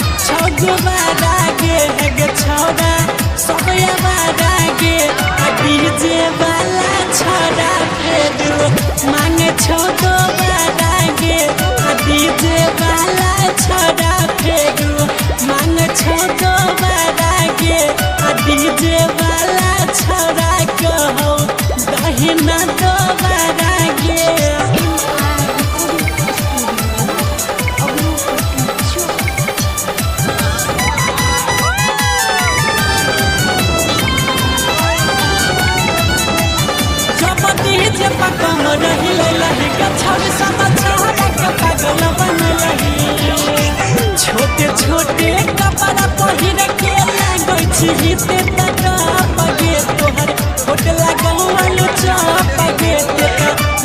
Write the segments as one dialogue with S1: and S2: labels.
S1: छगुबारा गे गे छौरा सबया बारा गे डीजे वाला छोरा फेरू मांगे छगो बारा गे डीजे वाला छोरा फेरू मांगे छगो बारा गे डीजे वाला छोरा कहो दहिना तो बारा गे डीजे पकम रही लही के छवि सब छोरा के पागल बन रही छोटे छोटे कपड़ा पहिर के लागै छी हिते तक पगे तोहर फोट लगौल चप गे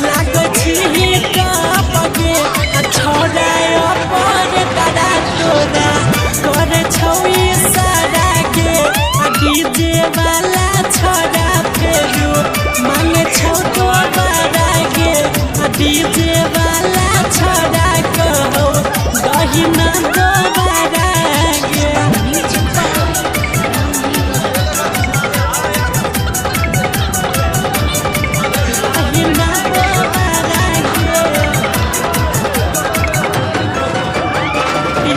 S1: लागै छी हित पगे छोरा अपन दादा तोरा करे छौई सारा गे डीजे वाला छोरा फेरू मांगे छौतो बारा गे डीजे वाला छोरा कहो दहिना तो बारा गे दहिना तो बारा गे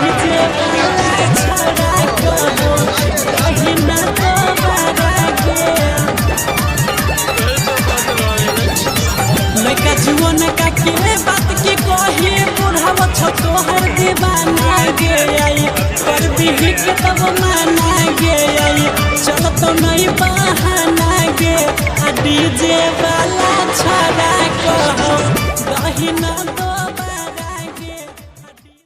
S1: डीजे वाला छोरा कहो दहिना तो बारा गे लड़का जुओन का के बात की कही बुढ़ाव छो तोहर दीवाना गे आई कर दी के तब माना गे आई चल तो नहीं बहाना गे डीजे वाला छोरा कहो दहिना तो